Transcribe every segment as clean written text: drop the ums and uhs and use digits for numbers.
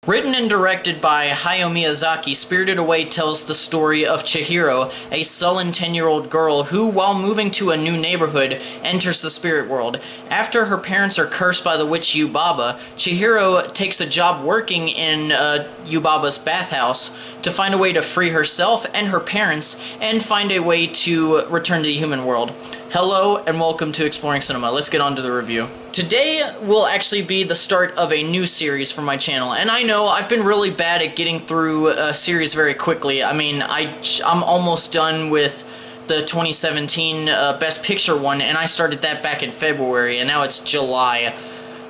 Written and directed by Hayao Miyazaki, Spirited Away tells the story of Chihiro, a sullen 10-year-old girl who, while moving to a new neighborhood, enters the spirit world. After her parents are cursed by the witch Yubaba, Chihiro takes a job working in Yubaba's bathhouse to find a way to free herself and her parents, and find a way to return to the human world. Hello, and welcome to Exploring Cinema. Let's get on to the review. Today will actually be the start of a new series for my channel, and I know I've been really bad at getting through a series very quickly. I mean, I'm almost done with the 2017 Best Picture one, and I started that back in February, and now it's July.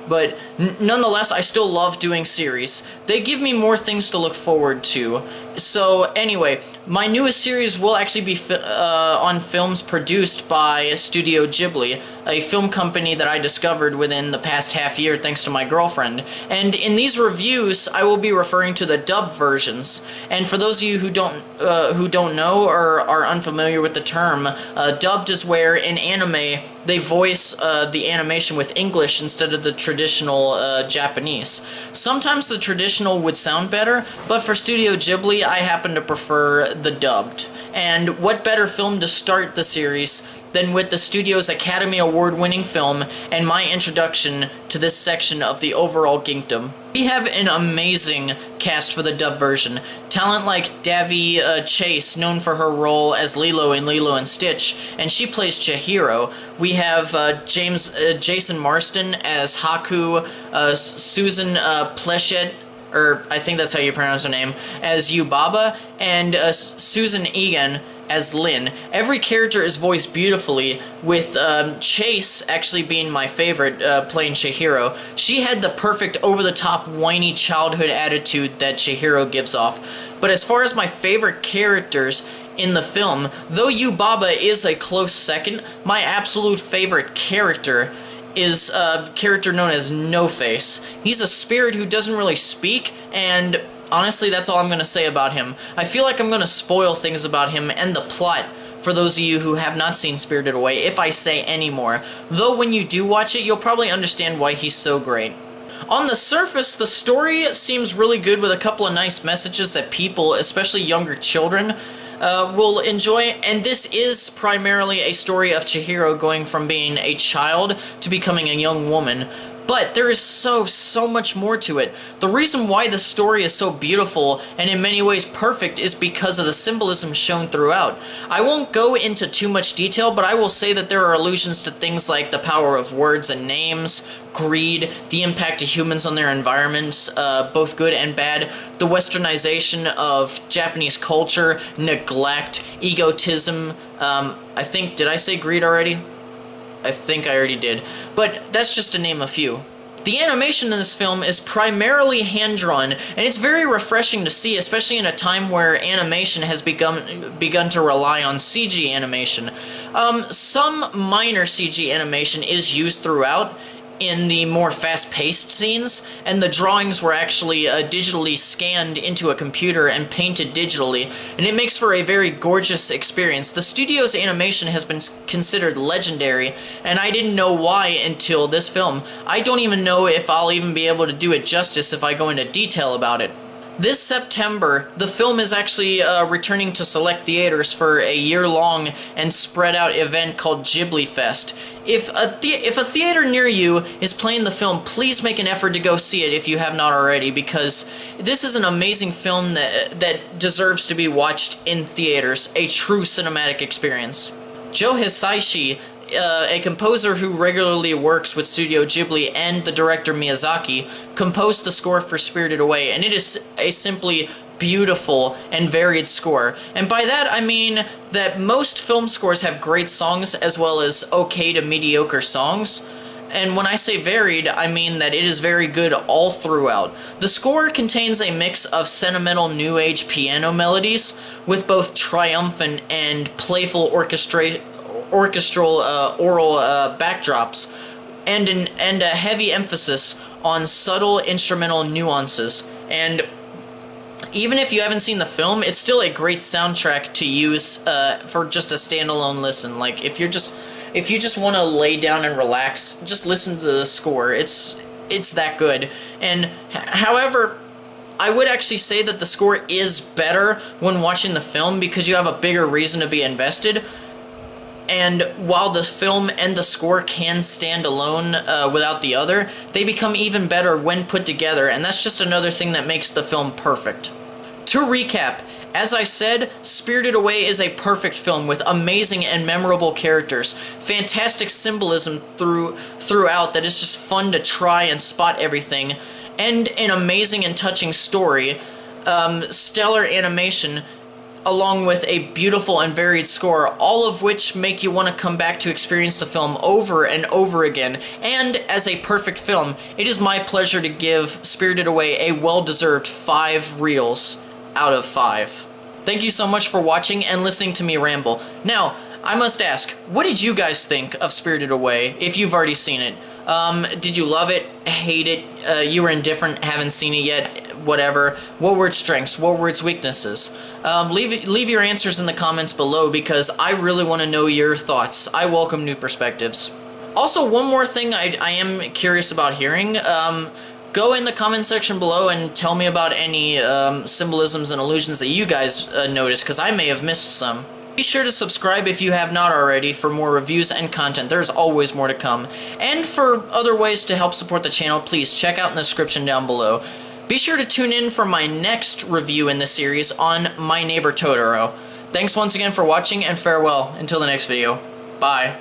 But nonetheless, I still love doing series. They give me more things to look forward to. So anyway, my newest series will actually be on films produced by Studio Ghibli, a film company that I discovered within the past half year thanks to my girlfriend. And in these reviews, I will be referring to the dubbed versions. And for those of you who don't know or are unfamiliar with the term, dubbed is where in anime they voice the animation with English instead of the traditional Japanese. Sometimes the traditional would sound better, but for Studio Ghibli, I happen to prefer the dubbed. And what better film to start the series than with the studio's Academy Award-winning film and my introduction to this section of the overall geekdom. We have an amazing cast for the dub version. Talent like Davy Chase, known for her role as Lilo in Lilo and Stitch, and she plays Chihiro. We have Jason Marsden as Haku, Susan Pleshette, or I think that's how you pronounce her name, as Yubaba, and Susan Egan as Lynn. Every character is voiced beautifully, with Chase actually being my favorite, playing Chihiro. She had the perfect over-the-top whiny childhood attitude that Chihiro gives off. But as far as my favorite characters in the film, though Yubaba is a close second, my absolute favorite character is a character known as No-Face. He's a spirit who doesn't really speak, and honestly, that's all I'm going to say about him. I feel like I'm going to spoil things about him and the plot for those of you who have not seen Spirited Away if I say any more. Though when you do watch it, you'll probably understand why he's so great. On the surface, the story seems really good with a couple of nice messages that people, especially younger children, will enjoy, and this is primarily a story of Chihiro going from being a child to becoming a young woman. But there is so much more to it. The reason why the story is so beautiful and in many ways perfect is because of the symbolism shown throughout. I won't go into too much detail, but I will say that there are allusions to things like the power of words and names, greed, the impact of humans on their environments, both good and bad, the westernization of Japanese culture, neglect, egotism, did I say greed already? I think I already did, but that's just to name a few. The animation in this film is primarily hand-drawn, and it's very refreshing to see, especially in a time where animation has begun to rely on CG animation. Some minor CG animation is used throughout in the more fast-paced scenes, and the drawings were actually digitally scanned into a computer and painted digitally, and it makes for a very gorgeous experience. The studio's animation has been considered legendary, and I didn't know why until this film. I don't even know if I'll even be able to do it justice if I go into detail about it. This September, the film is actually returning to select theaters for a year-long and spread-out event called Ghibli Fest. If a theater near you is playing the film, please make an effort to go see it if you have not already, because this is an amazing film that deserves to be watched in theaters, a true cinematic experience. Joe Hisaishi, a composer who regularly works with Studio Ghibli and the director Miyazaki, composed the score for Spirited Away, and it is a simply beautiful and varied score. And by that I mean that most film scores have great songs as well as okay to mediocre songs. And when I say varied, I mean that it is very good all throughout. The score contains a mix of sentimental new age piano melodies with both triumphant and playful orchestral oral backdrops, and a heavy emphasis on subtle instrumental nuances. And even if you haven't seen the film, it's still a great soundtrack to use for just a standalone listen. Like if you just want to lay down and relax, just listen to the score. It's that good. And however, I would actually say that the score is better when watching the film because you have a bigger reason to be invested. And while the film and the score can stand alone without the other, they become even better when put together, and that's just another thing that makes the film perfect. To recap, as I said, Spirited Away is a perfect film with amazing and memorable characters, fantastic symbolism throughout that is just fun to try and spot everything, and an amazing and touching story, stellar animation, along with a beautiful and varied score, all of which make you want to come back to experience the film over and over again. And as a perfect film, it is my pleasure to give Spirited Away a well-deserved 5 reels out of 5. Thank you so much for watching and listening to me ramble. Now, I must ask, what did you guys think of Spirited Away, if you've already seen it? Did you love it, hate it, you were indifferent, haven't seen it yet, whatever? What were its strengths? What were its weaknesses? Leave your answers in the comments below because I really want to know your thoughts. I welcome new perspectives. Also, one more thing I am curious about hearing. Go in the comment section below and tell me about any symbolisms and illusions that you guys noticed, because I may have missed some. Be sure to subscribe if you have not already for more reviews and content. There's always more to come. And for other ways to help support the channel, please check out in the description down below. Be sure to tune in for my next review in the series on My Neighbor Totoro. Thanks once again for watching, and farewell until the next video. Bye.